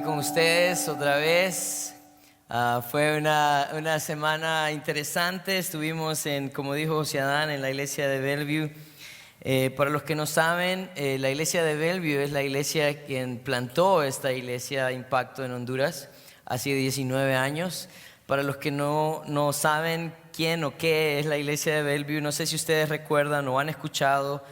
con ustedes otra vez. Fue una semana interesante. Estuvimos como dijo José Adán, en la iglesia de Bellevue. Para los que no saben, la iglesia de Bellevue es la iglesia quien plantó esta iglesia Impacto en Honduras hace 19 años. Para los que no saben quién o qué es la iglesia de Bellevue, no sé si ustedes recuerdan o han escuchado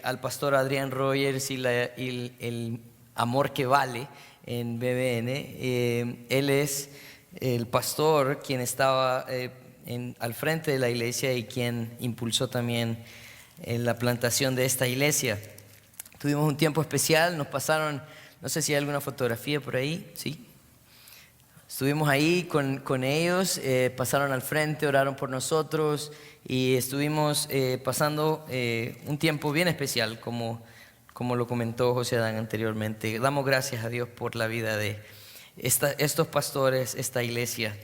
al pastor Adrián Rogers y el Amor que Vale en BBN. Él es el pastor quien estaba al frente de la iglesia y quien impulsó también la plantación de esta iglesia. Tuvimos un tiempo especial, nos pasaron, no sé si hay alguna fotografía por ahí, ¿sí? Estuvimos ahí con ellos, pasaron al frente, oraron por nosotros y estuvimos pasando un tiempo bien especial, como lo comentó José Adán anteriormente. Damos gracias a Dios por la vida de estos pastores, esta iglesia.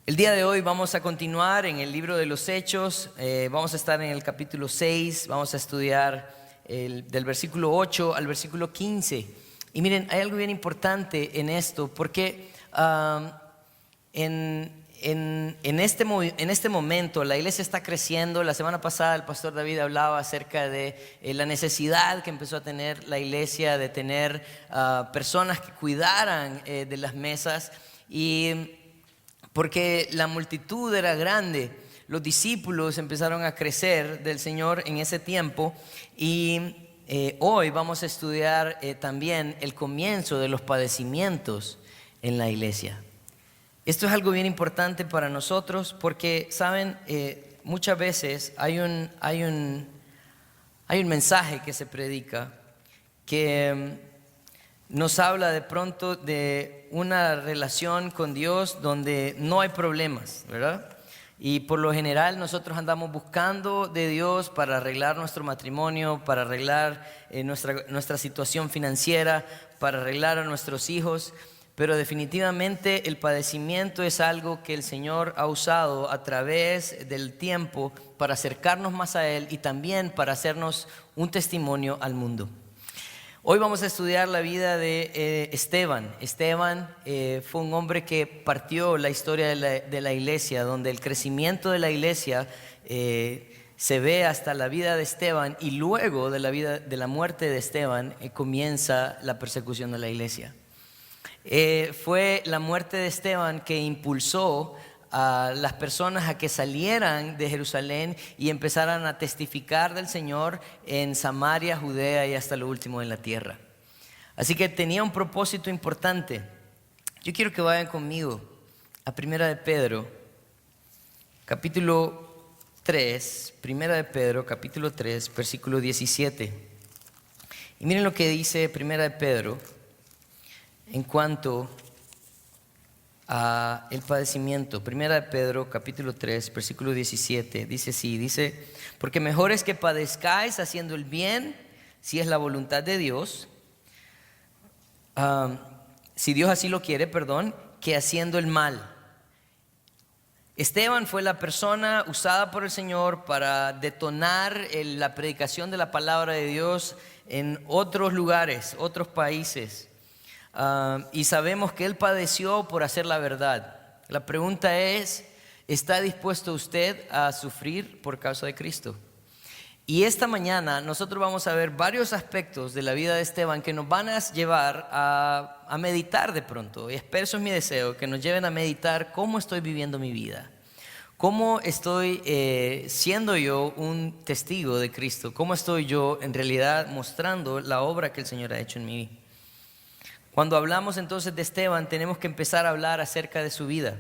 El día de hoy vamos a continuar en el libro de los Hechos. Vamos a estar en el capítulo 6, vamos a estudiar del versículo 8 al versículo 15. Y miren, hay algo bien importante en esto, porque en este momento la iglesia está creciendo. La semana pasada el pastor David hablaba acerca de la necesidad que empezó a tener la iglesia de tener personas que cuidaran de las mesas, y porque la multitud era grande. Los discípulos empezaron a crecer del Señor en ese tiempo, y hoy vamos a estudiar también el comienzo de los padecimientos en la iglesia. Esto es algo bien importante para nosotros porque, ¿saben? Muchas veces hay un mensaje que se predica que nos habla de pronto de una relación con Dios donde no hay problemas, ¿verdad? Y por lo general nosotros andamos buscando de Dios para arreglar nuestro matrimonio, para arreglar nuestra situación financiera, para arreglar a nuestros hijos. Pero definitivamente el padecimiento es algo que el Señor ha usado a través del tiempo para acercarnos más a Él y también para hacernos un testimonio al mundo. Hoy vamos a estudiar la vida de Esteban. Esteban fue un hombre que partió la historia de la iglesia, donde el crecimiento de la iglesia se ve hasta la vida de Esteban, y luego de la muerte de Esteban comienza la persecución de la iglesia. Fue la muerte de Esteban que impulsó a las personas a que salieran de Jerusalén y empezaran a testificar del Señor en Samaria, Judea y hasta lo último en la tierra. Así que tenía un propósito importante. Yo quiero que vayan conmigo a Primera de Pedro, capítulo 3, Primera de Pedro, capítulo 3, versículo 17. Y miren lo que dice Primera de Pedro en cuanto a el padecimiento. Primera de Pedro, capítulo 3, versículo 17, dice así, dice: porque mejor es que padezcáis haciendo el bien, si es la voluntad de Dios, si Dios así lo quiere, que haciendo el mal. Esteban fue la persona usada por el Señor para detonar la predicación de la palabra de Dios en otros lugares, otros países. Y sabemos que él padeció por hacer la verdad. La pregunta es: ¿está dispuesto usted a sufrir por causa de Cristo? Y esta mañana nosotros vamos a ver varios aspectos de la vida de Esteban que nos van a llevar a meditar de pronto. Y espero, eso es mi deseo, que nos lleven a meditar cómo estoy viviendo mi vida, cómo estoy siendo yo un testigo de Cristo, cómo estoy yo en realidad mostrando la obra que el Señor ha hecho en mi vida. Cuando hablamos entonces de Esteban, tenemos que empezar a hablar acerca de su vida.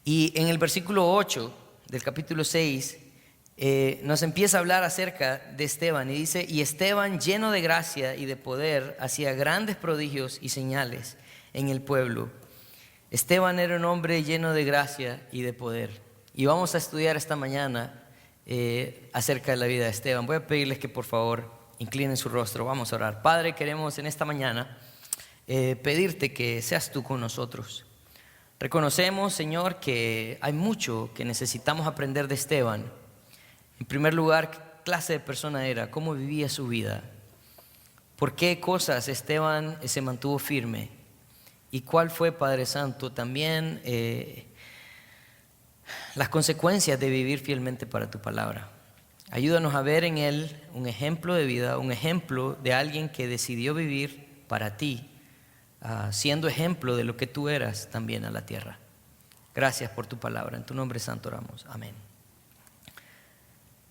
Y en el versículo 8 del capítulo 6 nos empieza a hablar acerca de Esteban y dice: y Esteban, lleno de gracia y de poder, hacía grandes prodigios y señales en el pueblo. Esteban era un hombre lleno de gracia y de poder. Y vamos a estudiar esta mañana acerca de la vida de Esteban. Voy a pedirles que por favor inclinen su rostro, vamos a orar. Padre, queremos en esta mañana pedirte que seas tú con nosotros. Reconocemos, Señor, que hay mucho que necesitamos aprender de Esteban. En primer lugar, ¿qué clase de persona era? ¿Cómo vivía su vida? ¿Por qué cosas Esteban se mantuvo firme? ¿Y cuál fue, Padre Santo, también las consecuencias de vivir fielmente para tu palabra? Ayúdanos a ver en él un ejemplo de vida, un ejemplo de alguien que decidió vivir para ti, siendo ejemplo de lo que tú eras también a la tierra. Gracias por tu palabra. En tu nombre santo oramos. Amén.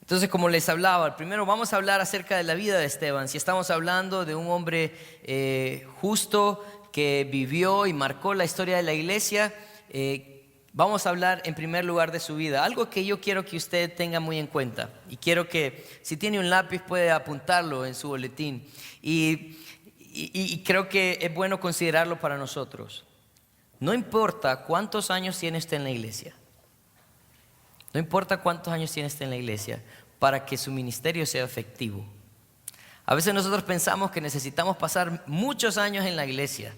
Entonces, como les hablaba, primero vamos a hablar acerca de la vida de Esteban. Si estamos hablando de un hombre justo que vivió y marcó la historia de la iglesia, vamos a hablar en primer lugar de su vida. Algo que yo quiero que usted tenga muy en cuenta, y quiero que si tiene un lápiz puede apuntarlo en su boletín, y creo que es bueno considerarlo para nosotros. No importa cuántos años tiene usted en la iglesia, no importa cuántos años tiene usted en la iglesia, para que su ministerio sea efectivo. A veces nosotros pensamos que necesitamos pasar muchos años en la iglesia,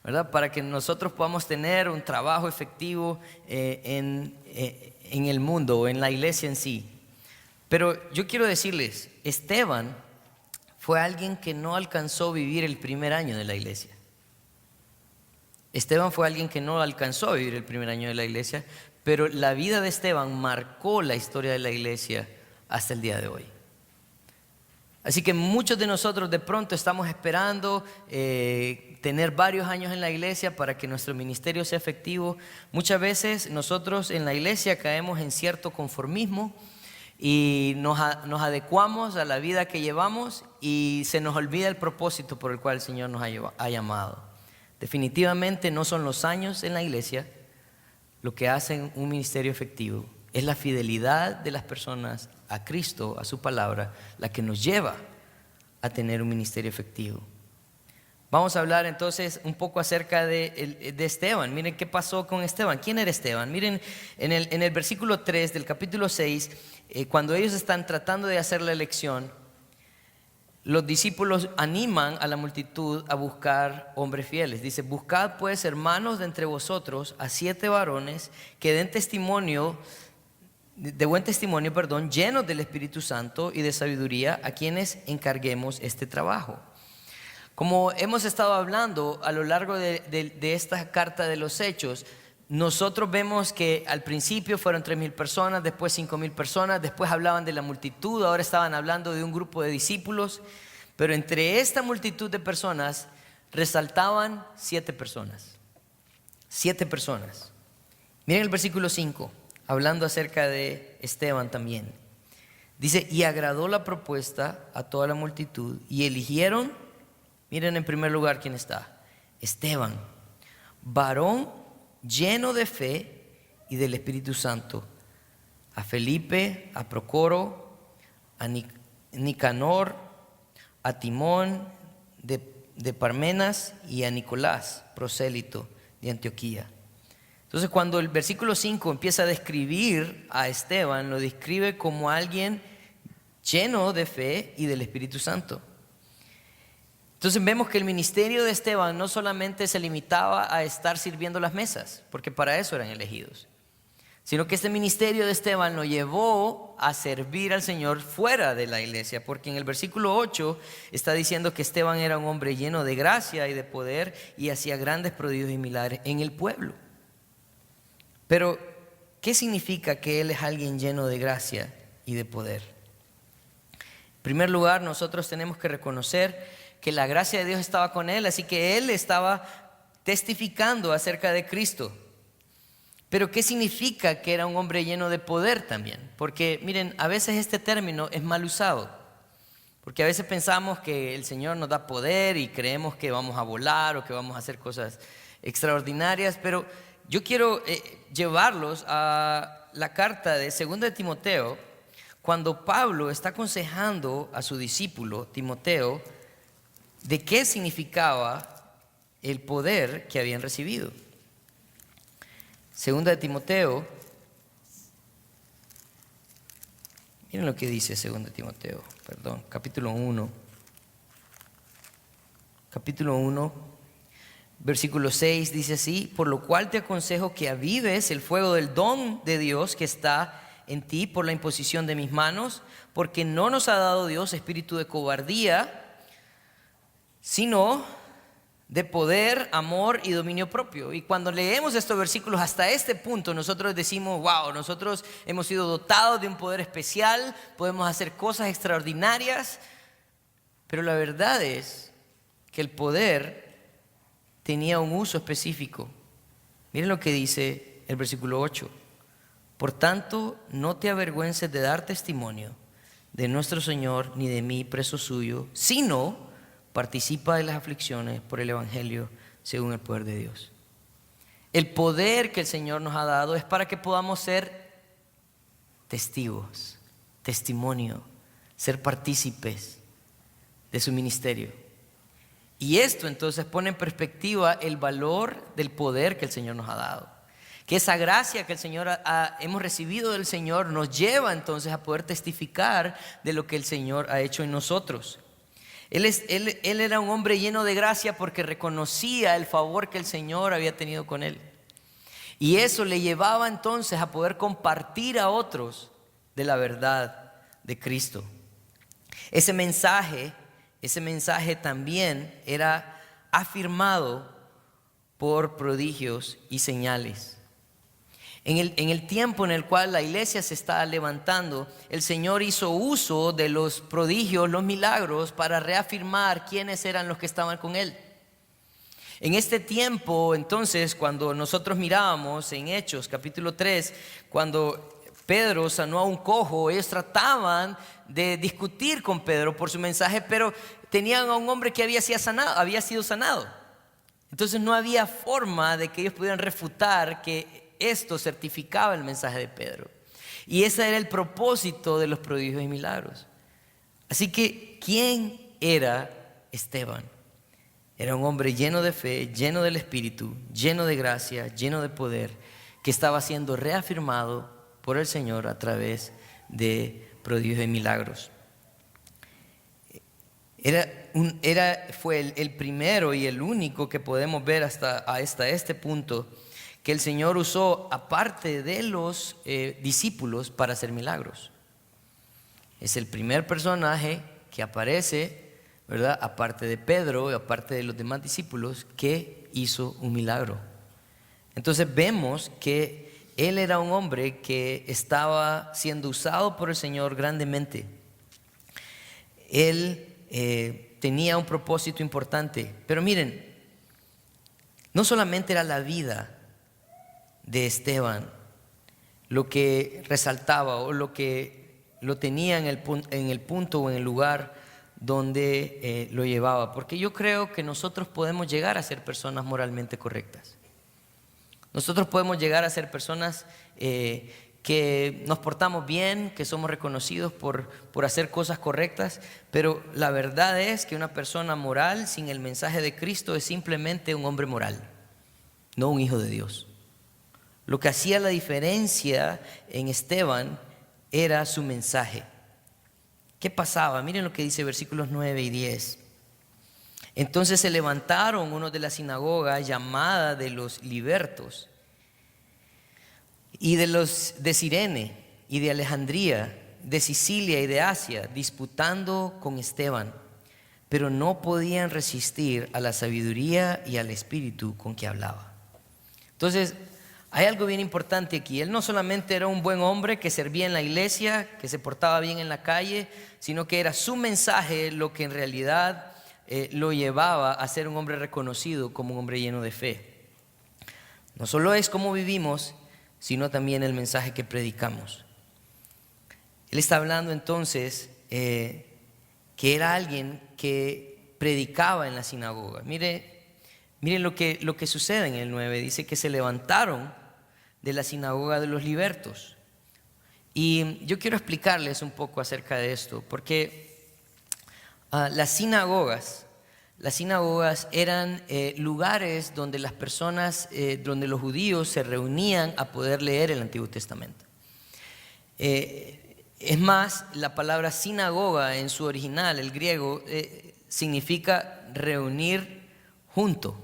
¿verdad?, para que nosotros podamos tener un trabajo efectivo en el mundo o en la iglesia en sí. Pero yo quiero decirles, Esteban fue alguien que no alcanzó a vivir el primer año de la iglesia. Esteban fue alguien que no alcanzó a vivir el primer año de la iglesia, pero la vida de Esteban marcó la historia de la iglesia hasta el día de hoy. Así que muchos de nosotros de pronto estamos esperando tener varios años en la iglesia para que nuestro ministerio sea efectivo. Muchas veces nosotros en la iglesia caemos en cierto conformismo y nos adecuamos a la vida que llevamos y se nos olvida el propósito por el cual el Señor nos ha llamado. Definitivamente no son los años en la iglesia lo que hacen un ministerio efectivo. Es la fidelidad de las personas a Cristo, a su palabra, la que nos lleva a tener un ministerio efectivo. Vamos a hablar entonces un poco acerca de Esteban. Miren qué pasó con Esteban. ¿Quién era Esteban? Miren en el versículo 3 del capítulo 6, cuando ellos están tratando de hacer la elección, los discípulos animan a la multitud a buscar hombres fieles. Dice: buscad pues, hermanos, de entre vosotros a 7 varones que den testimonio, de buen testimonio, llenos del Espíritu Santo y de sabiduría, a quienes encarguemos este trabajo. Como hemos estado hablando a lo largo de esta carta de los Hechos, nosotros vemos que al principio fueron 3,000 personas, después 5,000 personas, después hablaban de la multitud, ahora estaban hablando de un grupo de discípulos, pero entre esta multitud de personas resaltaban 7 personas. 7 personas. Miren el versículo 5, hablando acerca de Esteban también. Dice: y agradó la propuesta a toda la multitud y eligieron, miren en primer lugar quién está: Esteban, varón lleno de fe y del Espíritu Santo, a Felipe, a Procoro, a Nicanor, a Timón de Parmenas y a Nicolás, prosélito de Antioquía. Entonces, cuando el versículo 5 empieza a describir a Esteban, lo describe como alguien lleno de fe y del Espíritu Santo. Entonces vemos que el ministerio de Esteban no solamente se limitaba a estar sirviendo las mesas, porque para eso eran elegidos, sino que este ministerio de Esteban lo llevó a servir al Señor fuera de la iglesia, porque en el versículo 8 está diciendo que Esteban era un hombre lleno de gracia y de poder y hacía grandes prodigios y milagros en el pueblo. Pero, ¿qué significa que él es alguien lleno de gracia y de poder? En primer lugar, nosotros tenemos que reconocer que la gracia de Dios estaba con él, así que él estaba testificando acerca de Cristo. Pero ¿qué significa que era un hombre lleno de poder también? Porque miren, a veces este término es mal usado, porque a veces pensamos que el Señor nos da poder y creemos que vamos a volar o que vamos a hacer cosas extraordinarias, pero yo quiero llevarlos a la carta de 2 de Timoteo, cuando Pablo está aconsejando a su discípulo Timoteo de qué significaba el poder que habían recibido. 2 de Timoteo, miren lo que dice 2 de Timoteo, capítulo 1, versículo 6 dice así: por lo cual te aconsejo que avives el fuego del don de Dios que está en ti por la imposición de mis manos, porque no nos ha dado Dios espíritu de cobardía, sino de poder, amor y dominio propio. Y cuando leemos estos versículos hasta este punto, nosotros decimos, wow, nosotros hemos sido dotados de un poder especial, podemos hacer cosas extraordinarias, pero la verdad es que el poder tenía un uso específico. Miren lo que dice el versículo 8. Por tanto, no te avergüences de dar testimonio de nuestro Señor, ni de mí, preso suyo, sino participa de las aflicciones por el Evangelio según el poder de Dios. El poder que el Señor nos ha dado es para que podamos ser testigos, testimonio, ser partícipes de su ministerio. Y esto entonces pone en perspectiva el valor del poder que el Señor nos ha dado. Que esa gracia que el Señor hemos recibido del Señor nos lleva entonces a poder testificar de lo que el Señor ha hecho en nosotros. Él era un hombre lleno de gracia porque reconocía el favor que el Señor había tenido con él. Y eso le llevaba entonces a poder compartir a otros de la verdad de Cristo. Ese mensaje también era afirmado por prodigios y señales. En el tiempo en el cual la iglesia se estaba levantando, el Señor hizo uso de los prodigios, los milagros, para reafirmar quiénes eran los que estaban con Él. En este tiempo, entonces, cuando nosotros mirábamos en Hechos, capítulo 3, cuando Pedro sanó a un cojo, ellos trataban de discutir con Pedro por su mensaje, pero tenían a un hombre que había sido sanado. Entonces no había forma de que ellos pudieran refutar que esto certificaba el mensaje de Pedro. Y ese era el propósito de los prodigios y milagros. Así que, ¿quién era Esteban? Era un hombre lleno de fe, lleno del Espíritu, lleno de gracia, lleno de poder, que estaba siendo reafirmado por el Señor a través de prodigios y milagros. Fue el primero y el único que podemos ver hasta este punto que el Señor usó aparte de los discípulos para hacer milagros. Es el primer personaje que aparece, ¿verdad? Aparte de Pedro y aparte de los demás discípulos, que hizo un milagro. Entonces vemos que él era un hombre que estaba siendo usado por el Señor grandemente. Él tenía un propósito importante, pero miren, no solamente era la vida de Esteban lo que resaltaba o lo que lo tenía en el punto o en el lugar donde lo llevaba, porque yo creo que nosotros podemos llegar a ser personas moralmente correctas. Nosotros podemos llegar a ser personas que nos portamos bien, que somos reconocidos por hacer cosas correctas, pero la verdad es que una persona moral sin el mensaje de Cristo es simplemente un hombre moral, no un hijo de Dios. Lo que hacía la diferencia en Esteban era su mensaje. ¿Qué pasaba? Miren lo que dice versículos 9 y 10. Entonces se levantaron unos de la sinagoga llamada de los libertos y de los de Cirene y de Alejandría, de Sicilia y de Asia, disputando con Esteban, pero no podían resistir a la sabiduría y al espíritu con que hablaba. Entonces, hay algo bien importante aquí. Él no solamente era un buen hombre que servía en la iglesia, que se portaba bien en la calle, sino que era su mensaje lo que en realidad lo llevaba a ser un hombre reconocido como un hombre lleno de fe. No solo es cómo vivimos, sino también el mensaje que predicamos. Él está hablando entonces que era alguien que predicaba en la sinagoga. Miren lo que sucede en el 9. Dice que se levantaron de la sinagoga de los libertos. Y yo quiero explicarles un poco acerca de esto, porque las sinagogas eran lugares donde las personas, donde los judíos se reunían a poder leer el Antiguo Testamento. Es más, la palabra sinagoga en su original, el griego, significa reunir junto.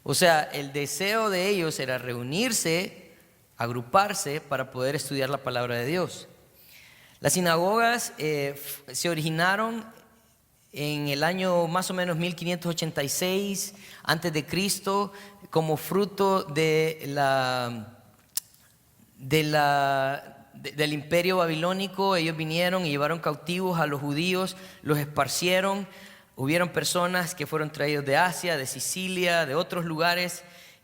O sea, el deseo de ellos era reunirse, agruparse para poder estudiar la palabra de Dios. Las sinagogas se originaron en el año más o menos 1586 antes de Cristo, como fruto del imperio babilónico. Ellos vinieron y llevaron cautivos a los judíos, los esparcieron. Hubieron personas que fueron traídos de Asia, de Sicilia, de otros lugares,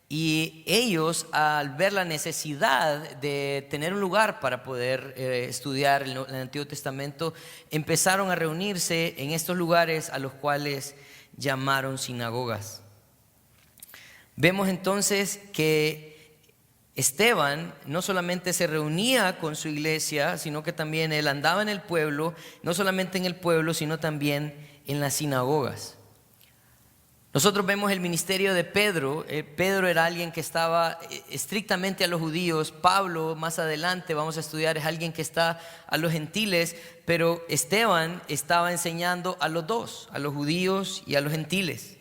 y ellos, al ver la necesidad de tener un lugar para poder estudiar el Antiguo Testamento, empezaron a reunirse en estos lugares a los cuales llamaron sinagogas. Vemos entonces que Esteban no solamente se reunía con su iglesia, sino que también él andaba en el pueblo, no solamente en el pueblo, sino también en las sinagogas. Nosotros vemos el ministerio de Pedro. Pedro era alguien que estaba estrictamente a los judíos. Pablo, más adelante vamos a estudiar, es alguien que está a los gentiles, pero Esteban estaba enseñando a los dos, a los judíos y a los gentiles.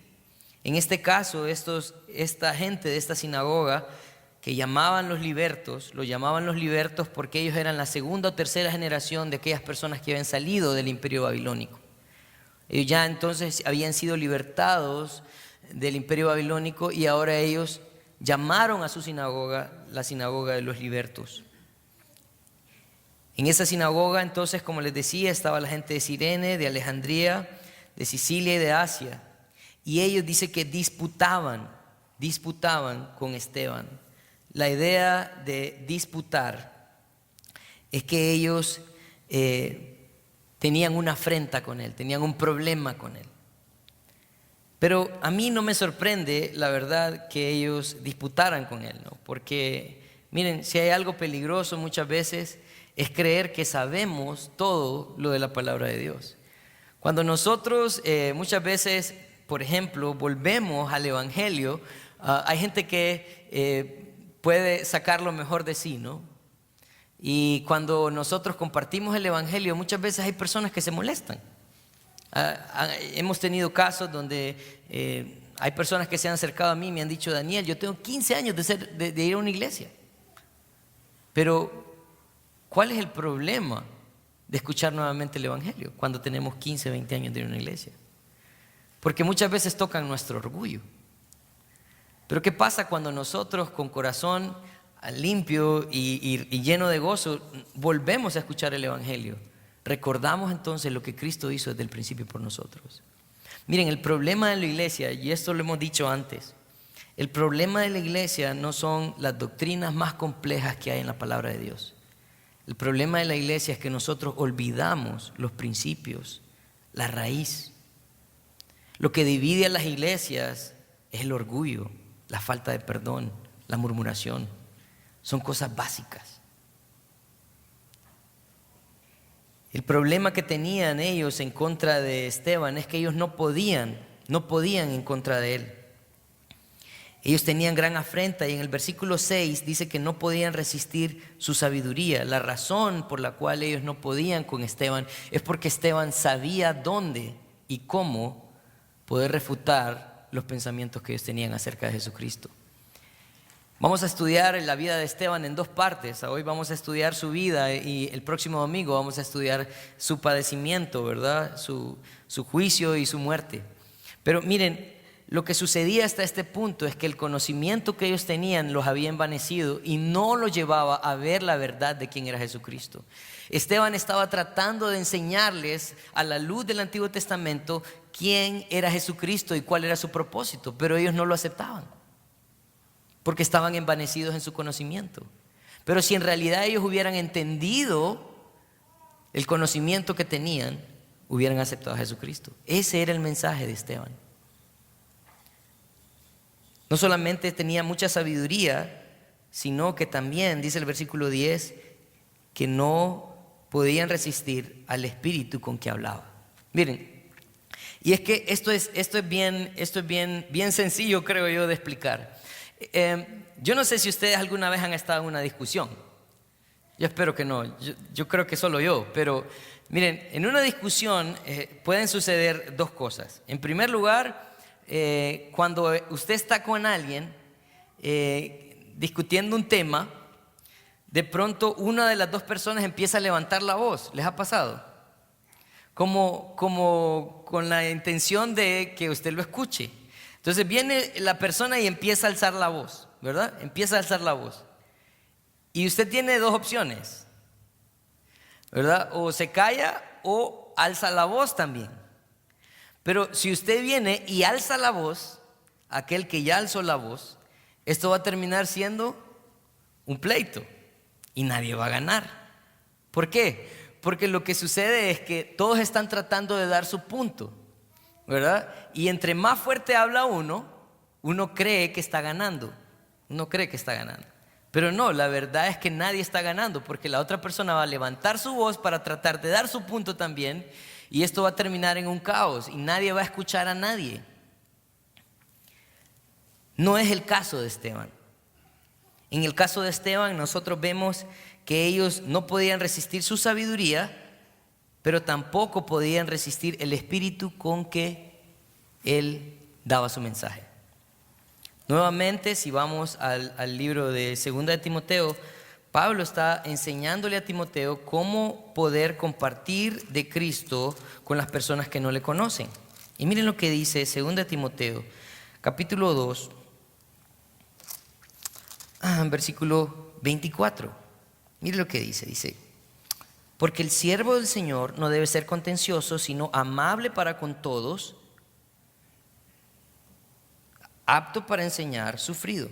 En este caso, esta gente de esta sinagoga, que llamaban los libertos, lo llamaban los libertos porque ellos eran la segunda o tercera generación de aquellas personas que habían salido del imperio babilónico. Ellos ya entonces habían sido libertados del imperio babilónico y ahora ellos llamaron a su sinagoga la sinagoga de los libertos. En esa sinagoga entonces, como les decía, estaba la gente de Cirene, de Alejandría, de Sicilia y de Asia. Y ellos dice que disputaban con Esteban. La idea de disputar es que ellos tenían una afrenta con él, tenían un problema con él. Pero a mí no me sorprende, la verdad, que ellos disputaran con él, ¿no? Porque, miren, si hay algo peligroso muchas veces es creer que sabemos todo lo de la palabra de Dios. Cuando nosotros muchas veces, por ejemplo, volvemos al Evangelio, hay gente que puede sacar lo mejor de sí, ¿no? Y cuando nosotros compartimos el Evangelio, muchas veces hay personas que se molestan. Hemos tenido casos donde hay personas que se han acercado a mí y me han dicho: Daniel, yo tengo 15 años de ir a una iglesia. Pero, ¿cuál es el problema de escuchar nuevamente el Evangelio cuando tenemos 15, 20 años de ir a una iglesia? Porque muchas veces tocan nuestro orgullo. Pero ¿qué pasa cuando nosotros, con corazón limpio y lleno de gozo, volvemos a escuchar el Evangelio? Recordamos entonces lo que Cristo hizo desde el principio por nosotros. Miren, el problema de la iglesia, y esto lo hemos dicho antes, el problema de la iglesia no son las doctrinas más complejas que hay en la palabra de Dios. El problema de la iglesia es que nosotros olvidamos los principios, la raíz. Lo que divide a las iglesias es el orgullo, la falta de perdón, la murmuración. Son cosas básicas. El problema que tenían ellos en contra de Esteban es que ellos no podían en contra de él. Ellos tenían gran afrenta, y en el versículo 6 dice que no podían resistir su sabiduría. La razón por la cual ellos no podían con Esteban es porque Esteban sabía dónde y cómo poder refutar los pensamientos que ellos tenían acerca de Jesucristo. Vamos a estudiar la vida de Esteban en dos partes. Hoy vamos a estudiar su vida y el próximo domingo vamos a estudiar su padecimiento, ¿verdad? Su juicio y su muerte. Pero miren, lo que sucedía hasta este punto es que el conocimiento que ellos tenían los había envanecido y no los llevaba a ver la verdad de quién era Jesucristo. Esteban estaba tratando de enseñarles a la luz del Antiguo Testamento quién era Jesucristo y cuál era su propósito, pero ellos no lo aceptaban, porque estaban envanecidos en su conocimiento. Pero si en realidad ellos hubieran entendido el conocimiento que tenían, hubieran aceptado a Jesucristo. Ese era el mensaje de Esteban. No solamente tenía mucha sabiduría, sino que también, dice el versículo 10, que no podían resistir al espíritu con que hablaba. Miren, y es que esto es bien sencillo, creo yo, de explicar. Yo no sé si ustedes alguna vez han estado en una discusión. Yo espero que no, yo creo que solo yo. Pero miren, en una discusión pueden suceder dos cosas. En primer lugar, cuando usted está con alguien discutiendo un tema, de pronto una de las dos personas empieza a levantar la voz. ¿Les ha pasado? como con la intención de que usted lo escuche. Entonces viene la persona y empieza a alzar la voz, ¿verdad? Empieza a alzar la voz. Y usted tiene dos opciones, ¿verdad? O se calla o alza la voz también. Pero si usted viene y alza la voz, aquel que ya alzó la voz, esto va a terminar siendo un pleito y nadie va a ganar. ¿Por qué? Porque lo que sucede es que todos están tratando de dar su punto, ¿verdad? Y entre más fuerte habla uno cree que está ganando. Uno cree que está ganando. Pero no, la verdad es que nadie está ganando, porque la otra persona va a levantar su voz para tratar de dar su punto también, y esto va a terminar en un caos y nadie va a escuchar a nadie. No es el caso de Esteban. En el caso de Esteban, nosotros vemos que ellos no podían resistir su sabiduría, pero tampoco podían resistir el espíritu con que él daba su mensaje. Nuevamente, si vamos al libro de 2 de Timoteo, Pablo está enseñándole a Timoteo cómo poder compartir de Cristo con las personas que no le conocen. Y miren lo que dice 2 de Timoteo, capítulo 2, versículo 24. Miren lo que dice, porque el siervo del Señor no debe ser contencioso, sino amable para con todos, apto para enseñar, sufrido,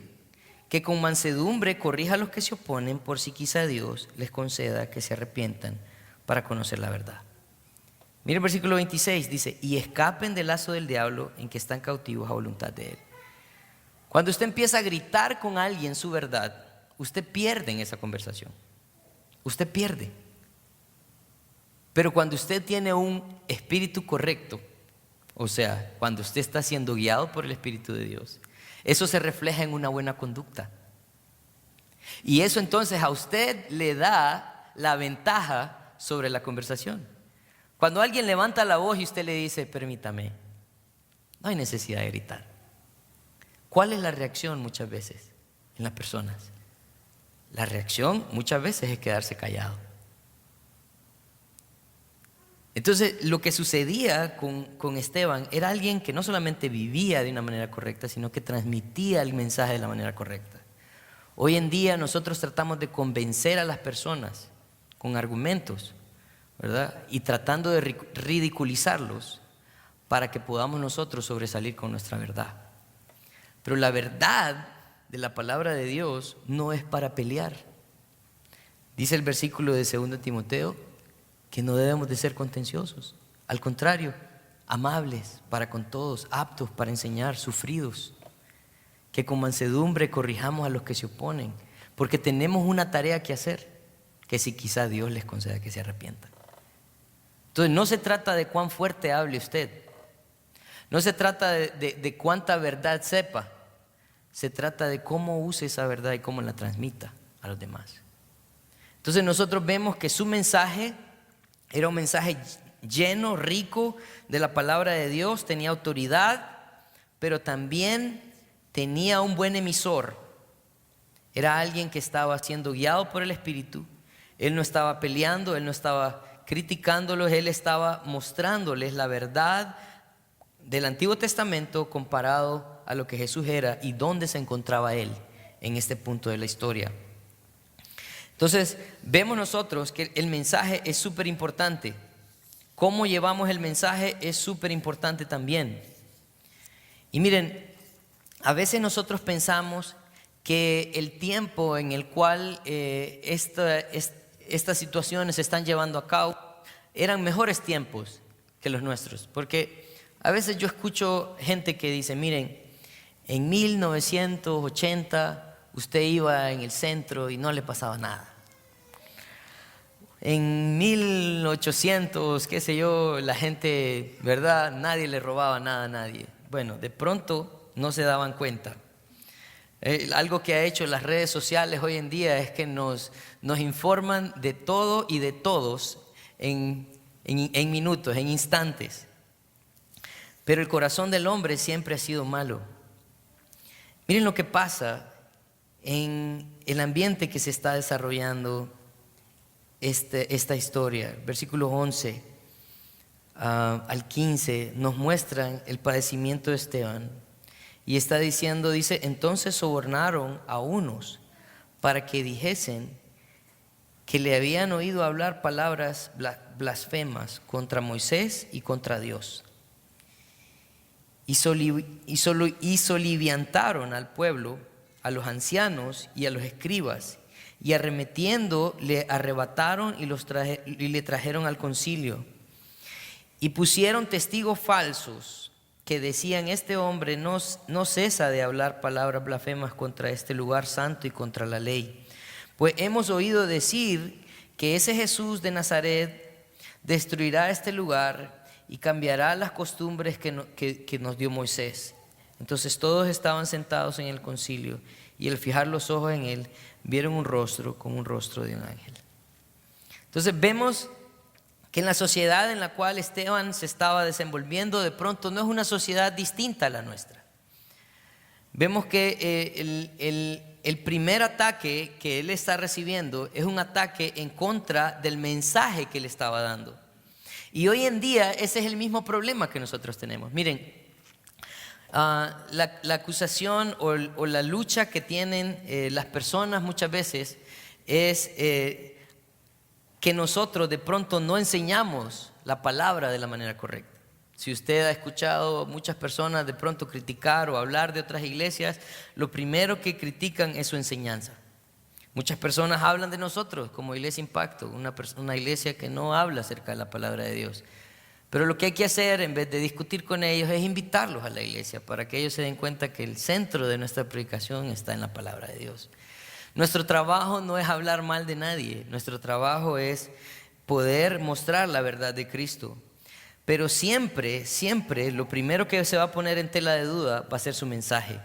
que con mansedumbre corrija a los que se oponen, por si quizá Dios les conceda que se arrepientan para conocer la verdad. Miren el versículo 26, dice, y escapen del lazo del diablo en que están cautivos a voluntad de él. Cuando usted empieza a gritar con alguien su verdad, usted pierde en esa conversación. Usted pierde. Pero cuando usted tiene un espíritu correcto, o sea, cuando usted está siendo guiado por el Espíritu de Dios, eso se refleja en una buena conducta. Y eso entonces a usted le da la ventaja sobre la conversación. Cuando alguien levanta la voz y usted le dice, permítame, no hay necesidad de gritar. ¿Cuál es la reacción muchas veces en las personas? La reacción muchas veces es quedarse callado. Entonces, lo que sucedía con Esteban era alguien que no solamente vivía de una manera correcta, sino que transmitía el mensaje de la manera correcta. Hoy en día nosotros tratamos de convencer a las personas con argumentos, ¿verdad? Y tratando de ridiculizarlos para que podamos nosotros sobresalir con nuestra verdad. Pero la verdad de la palabra de Dios no es para pelear. Dice el versículo de 2 Timoteo que no debemos de ser contenciosos. Al contrario, amables para con todos, aptos para enseñar, sufridos. Que con mansedumbre corrijamos a los que se oponen, porque tenemos una tarea que hacer, que si quizá Dios les conceda que se arrepientan. Entonces no se trata de cuán fuerte hable usted, no se trata de cuánta verdad sepa, se trata de cómo use esa verdad y cómo la transmita a los demás. Entonces nosotros vemos que su mensaje era un mensaje lleno, rico de la palabra de Dios, tenía autoridad, pero también tenía un buen emisor. Era alguien que estaba siendo guiado por el Espíritu. Él no estaba peleando, él no estaba criticándolos, él estaba mostrándoles la verdad del Antiguo Testamento comparado a lo que Jesús era y dónde se encontraba él en este punto de la historia. Entonces, vemos nosotros que el mensaje es súper importante. Cómo llevamos el mensaje es súper importante también. Y miren, a veces nosotros pensamos que el tiempo en el cual estas situaciones se están llevando a cabo eran mejores tiempos que los nuestros. Porque a veces yo escucho gente que dice, miren, en 1980 usted iba en el centro y no le pasaba nada. En 1800, qué sé yo, la gente, ¿verdad? Nadie le robaba nada a nadie. Bueno, de pronto no se daban cuenta. Algo que ha hecho las redes sociales hoy en día es que nos informan de todo y de todos en minutos, en instantes. Pero el corazón del hombre siempre ha sido malo. Miren lo que pasa en el ambiente que se está desarrollando esta historia. Versículo 11. al 15 nos muestran el padecimiento de Esteban. Y está diciendo, dice, entonces sobornaron a unos para que dijesen que le habían oído hablar palabras blasfemas contra Moisés y contra Dios. Y soliviantaron al pueblo, a los ancianos y a los escribas, y arremetiendo le arrebataron y le trajeron al concilio. Y pusieron testigos falsos que decían, este hombre no cesa de hablar palabras blasfemas contra este lugar santo y contra la ley. Pues hemos oído decir que ese Jesús de Nazaret destruirá este lugar y cambiará las costumbres que nos dio Moisés. Entonces todos estaban sentados en el concilio y al fijar los ojos en él, vieron un rostro como un rostro de un ángel. Entonces vemos que en la sociedad en la cual Esteban se estaba desenvolviendo, de pronto no es una sociedad distinta a la nuestra. Vemos que el primer ataque que él está recibiendo es un ataque en contra del mensaje que él estaba dando. Y hoy en día ese es el mismo problema que nosotros tenemos. Miren, la acusación o la lucha que tienen las personas muchas veces es que nosotros de pronto no enseñamos la palabra de la manera correcta. Si usted ha escuchado muchas personas de pronto criticar o hablar de otras iglesias, lo primero que critican es su enseñanza. Muchas personas hablan de nosotros como Iglesia Impacto, una iglesia que no habla acerca de la palabra de Dios. Pero lo que hay que hacer en vez de discutir con ellos es invitarlos a la iglesia para que ellos se den cuenta que el centro de nuestra predicación está en la palabra de Dios. Nuestro trabajo no es hablar mal de nadie, nuestro trabajo es poder mostrar la verdad de Cristo. Pero siempre lo primero que se va a poner en tela de duda va a ser su mensaje,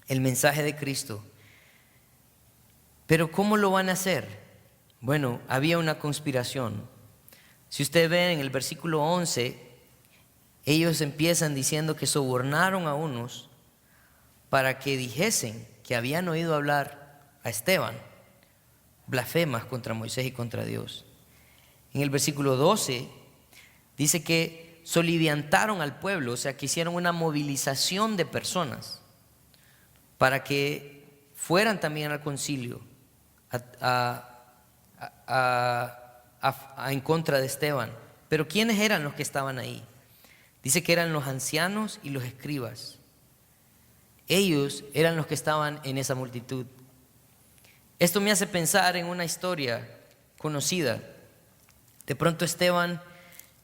el mensaje de Cristo. Pero ¿cómo lo van a hacer? Bueno, había una conspiración. Si usted ve en el versículo 11, ellos empiezan diciendo que sobornaron a unos para que dijesen que habían oído hablar a Esteban blasfemas contra Moisés y contra Dios. En el versículo 12 dice que soliviantaron al pueblo, o sea que hicieron una movilización de personas para que fueran también al concilio en contra de Esteban. Pero ¿quiénes eran los que estaban ahí? Dice que eran los ancianos y los escribas. Ellos eran los que estaban en esa multitud. Esto me hace pensar en una historia conocida. De pronto Esteban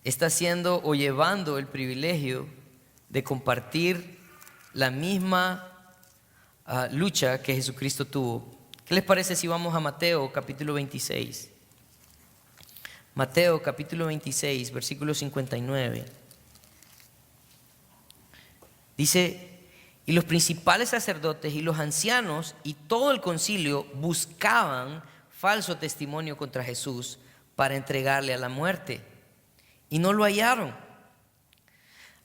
está haciendo o llevando el privilegio de compartir la misma lucha que Jesucristo tuvo. ¿Qué les parece si vamos a Mateo capítulo 26? Mateo capítulo 26, versículo 59. Dice: y los principales sacerdotes y los ancianos y todo el concilio buscaban falso testimonio contra Jesús para entregarle a la muerte, y no lo hallaron.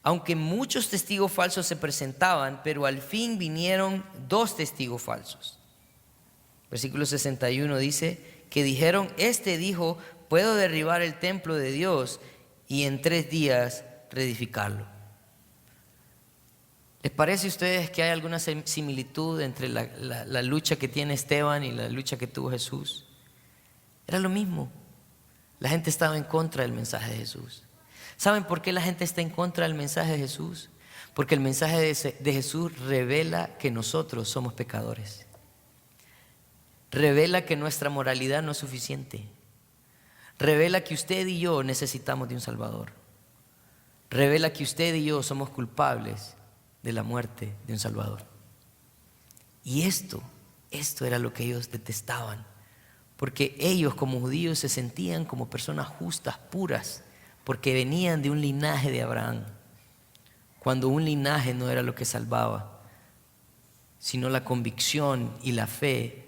Aunque muchos testigos falsos se presentaban, pero al fin vinieron 2 testigos falsos. Versículo 61 dice que dijeron: este dijo, puedo derribar el templo de Dios y en 3 días reedificarlo. ¿Les parece a ustedes que hay alguna similitud entre la lucha que tiene Esteban y la lucha que tuvo Jesús? Era lo mismo. La gente estaba en contra del mensaje de Jesús. ¿Saben por qué la gente está en contra del mensaje de Jesús? Porque el mensaje de Jesús revela que nosotros somos pecadores. Revela que nuestra moralidad no es suficiente. Revela que usted y yo necesitamos de un Salvador. Revela que usted y yo somos culpables de la muerte de un Salvador. Y esto era lo que ellos detestaban, porque ellos como judíos se sentían como personas justas, puras, porque venían de un linaje de Abraham, cuando un linaje no era lo que salvaba, sino la convicción y la fe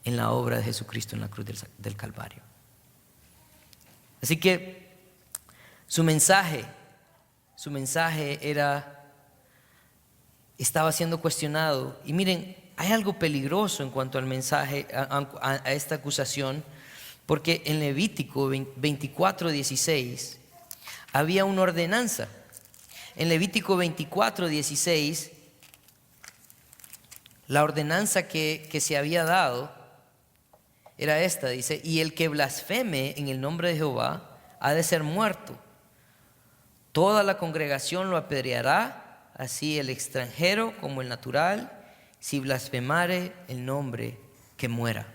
en la obra de Jesucristo en la cruz del Calvario. Así que su mensaje estaba siendo cuestionado. Y miren, hay algo peligroso en cuanto al mensaje, a esta acusación, porque en Levítico 24:16 había una ordenanza. En Levítico 24:16, la ordenanza que se había dado era esta, dice: y el que blasfeme en el nombre de Jehová ha de ser muerto. Toda la congregación lo apedreará, así el extranjero como el natural, si blasfemare el nombre, que muera.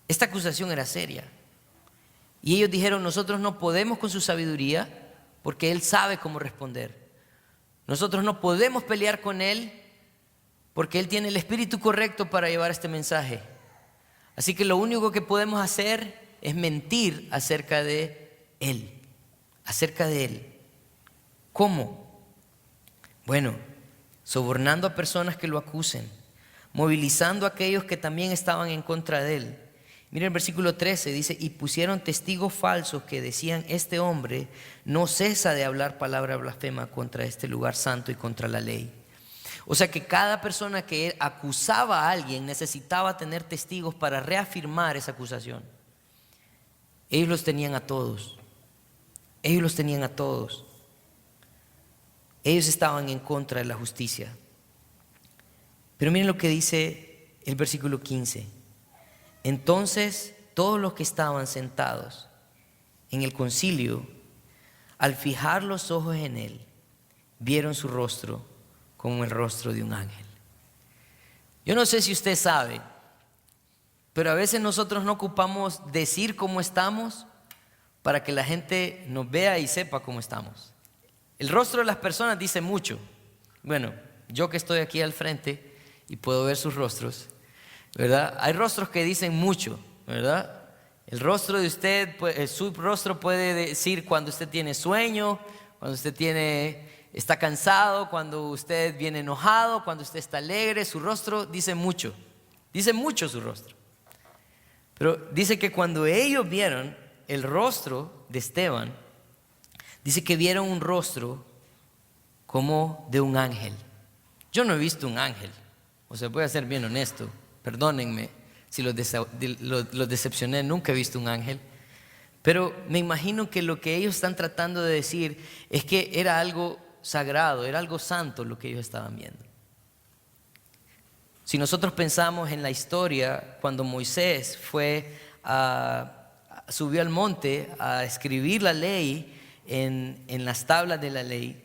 Esta acusación era seria. Y ellos dijeron: nosotros no podemos con su sabiduría, porque Él sabe cómo responder. Nosotros no podemos pelear con Él, porque Él tiene el espíritu correcto para llevar este mensaje. Así que lo único que podemos hacer es mentir acerca de Él. Acerca de Él. ¿Cómo? Bueno, sobornando a personas que lo acusen, movilizando a aquellos que también estaban en contra de Él. Miren el versículo 13, dice: y pusieron testigos falsos que decían: este hombre no cesa de hablar palabra blasfema contra este lugar santo y contra la ley. O sea que cada persona que acusaba a alguien necesitaba tener testigos para reafirmar esa acusación. Ellos los tenían a todos. Ellos los tenían a todos. Ellos estaban en contra de la justicia. Pero miren lo que dice el versículo 15. Entonces todos los que estaban sentados en el concilio, al fijar los ojos en él, vieron su rostro como el rostro de un ángel. Yo no sé si usted sabe, pero a veces nosotros no ocupamos decir cómo estamos para que la gente nos vea y sepa cómo estamos. El rostro de las personas dice mucho. Bueno, yo que estoy aquí al frente y puedo ver sus rostros, ¿verdad? Hay rostros que dicen mucho, ¿verdad? El rostro de usted, su rostro puede decir cuando usted tiene sueño, cuando usted está cansado, cuando usted viene enojado, cuando usted está alegre. Su rostro dice mucho su rostro. Pero dice que cuando ellos vieron el rostro de Esteban, dice que vieron un rostro como de un ángel. Yo no he visto un ángel, o sea, voy a ser bien honesto, perdónenme si los decepcioné, nunca he visto un ángel. Pero me imagino que lo que ellos están tratando de decir es que era algo sagrado, era algo santo lo que ellos estaban viendo. Si nosotros pensamos en la historia, cuando Moisés subió al monte a escribir la ley en las tablas de la ley,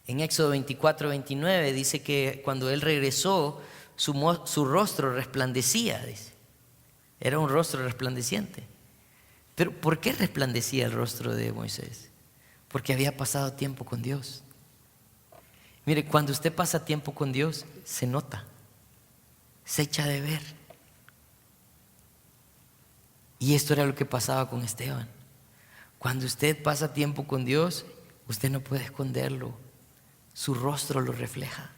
en Éxodo 24:29 dice que cuando él regresó, su rostro resplandecía, dice. Era un rostro resplandeciente. Pero ¿por qué resplandecía el rostro de Moisés? Porque había pasado tiempo con Dios. Mire, cuando usted pasa tiempo con Dios, se nota, se echa de ver. Y esto era lo que pasaba con Esteban. Cuando usted pasa tiempo con Dios, usted no puede esconderlo. Su rostro lo refleja.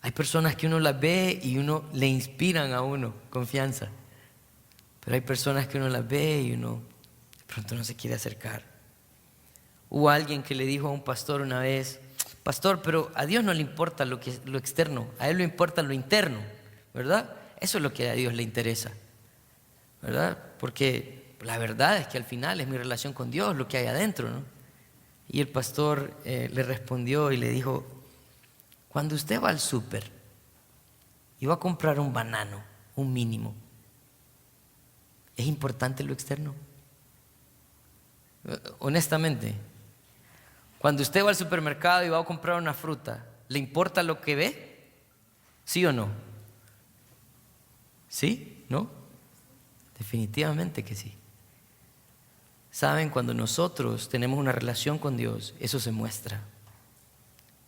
Hay personas que uno las ve y uno le inspiran a uno confianza. Pero hay personas que uno las ve y uno de pronto no se quiere acercar. Hubo alguien que le dijo a un pastor una vez: pastor, pero a Dios no le importa lo externo, a Él le importa lo interno, ¿verdad? Eso es lo que a Dios le interesa, ¿verdad? Porque la verdad es que al final es mi relación con Dios lo que hay adentro, ¿no? Y el pastor le respondió y le dijo: cuando usted va al súper y va a comprar un banano, un mínimo, ¿es importante lo externo? Honestamente, cuando usted va al supermercado y va a comprar una fruta, ¿le importa lo que ve? ¿Sí o no? ¿Sí? ¿No? Definitivamente que sí. Saben, cuando nosotros tenemos una relación con Dios, eso se muestra.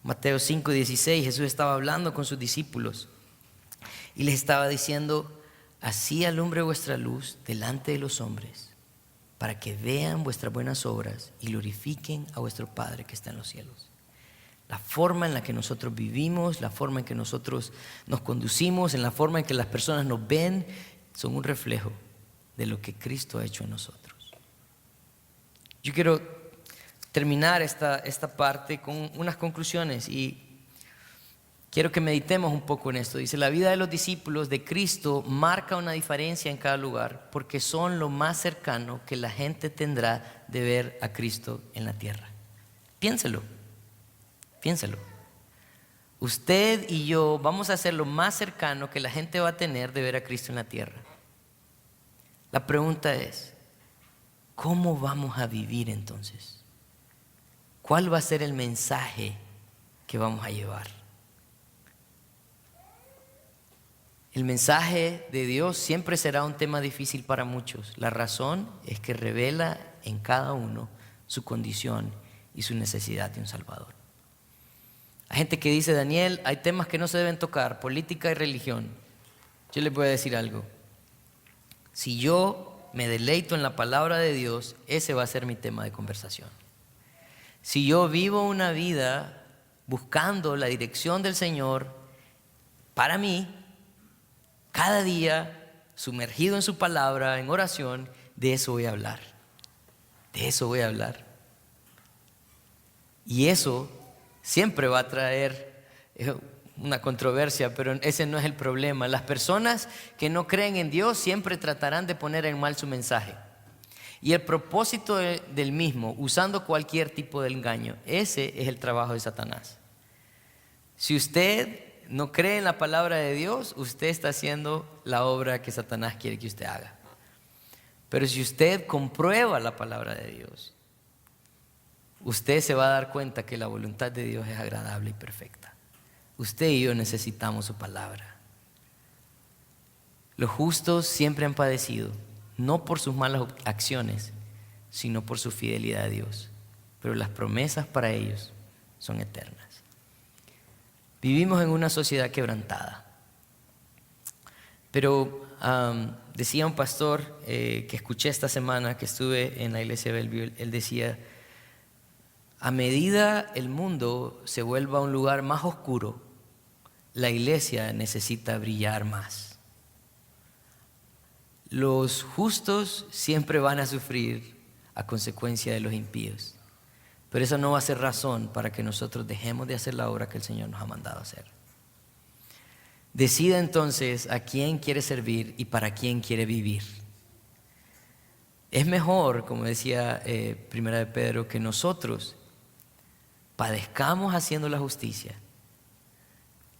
Mateo 5:16, Jesús estaba hablando con sus discípulos y les estaba diciendo: así alumbre vuestra luz delante de los hombres, para que vean vuestras buenas obras y glorifiquen a vuestro Padre que está en los cielos. La forma en la que nosotros vivimos, la forma en que nosotros nos conducimos, en la forma en que las personas nos ven, son un reflejo de lo que Cristo ha hecho en nosotros. Yo quiero terminar esta parte con unas conclusiones, y Quiero que meditemos un poco en esto. Dice, la vida de los discípulos de Cristo marca una diferencia en cada lugar porque son lo más cercano que la gente tendrá de ver a Cristo en la tierra. Piénselo. Usted y yo vamos a ser lo más cercano que la gente va a tener de ver a Cristo en la tierra. La pregunta es, ¿cómo vamos a vivir entonces? ¿Cuál va a ser el mensaje que vamos a llevar? El mensaje de Dios siempre será un tema difícil para muchos. La razón es que revela en cada uno su condición y su necesidad de un Salvador. Hay gente que dice, Daniel, hay temas que no se deben tocar, política y religión. Yo les voy a decir algo. Si yo me deleito en la palabra de Dios, ese va a ser mi tema de conversación. Si yo vivo una vida buscando la dirección del Señor para mí, cada día, sumergido en su palabra, en oración, de eso voy a hablar. Y eso siempre va a traer una controversia, pero ese no es el problema. Las personas que no creen en Dios siempre tratarán de poner en mal su mensaje. Y el propósito del mismo, usando cualquier tipo de engaño, ese es el trabajo de Satanás. Si usted no cree en la palabra de Dios, usted está haciendo la obra que Satanás quiere que usted haga. Pero si usted comprueba la palabra de Dios, usted se va a dar cuenta que la voluntad de Dios es agradable y perfecta. Usted y yo necesitamos su palabra. Los justos siempre han padecido, no por sus malas acciones, sino por su fidelidad a Dios. Pero las promesas para ellos son eternas. Vivimos en una sociedad quebrantada. Pero decía un pastor que escuché esta semana, que estuve en la iglesia de Bellevue, él decía, a medida el mundo se vuelva un lugar más oscuro, la iglesia necesita brillar más. Los justos siempre van a sufrir a consecuencia de los impíos. Pero eso no va a ser razón para que nosotros dejemos de hacer la obra que el Señor nos ha mandado hacer. Decida entonces a quién quiere servir y para quién quiere vivir. Es mejor, como decía Primera de Pedro, que nosotros padezcamos haciendo la justicia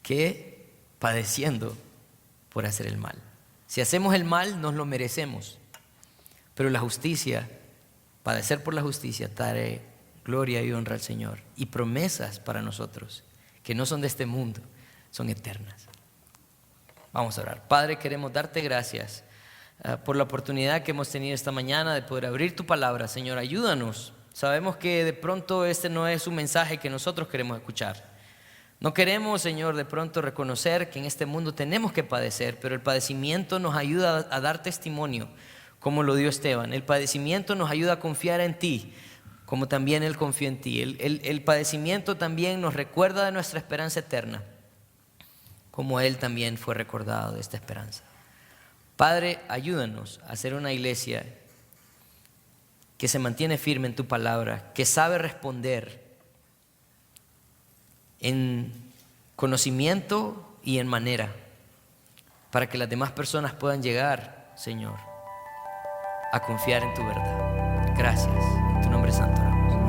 que padeciendo por hacer el mal. Si hacemos el mal, nos lo merecemos. Pero la justicia, padecer por la justicia, trae gloria y honra al Señor y promesas para nosotros que no son de este mundo, son eternas. Vamos a orar. Padre, queremos darte gracias por la oportunidad que hemos tenido esta mañana de poder abrir tu palabra. Señor, ayúdanos. Sabemos que de pronto este no es un mensaje que nosotros queremos escuchar. No queremos, Señor, de pronto reconocer que en este mundo tenemos que padecer, pero el padecimiento nos ayuda a dar testimonio, como lo dio Esteban. El padecimiento nos ayuda a confiar en ti, como también Él confió en ti. El padecimiento también nos recuerda de nuestra esperanza eterna, como Él también fue recordado de esta esperanza. Padre, ayúdanos a ser una iglesia que se mantiene firme en tu palabra, que sabe responder en conocimiento y en manera, para que las demás personas puedan llegar, Señor, a confiar en tu verdad. Gracias. En tu nombre santo oramos.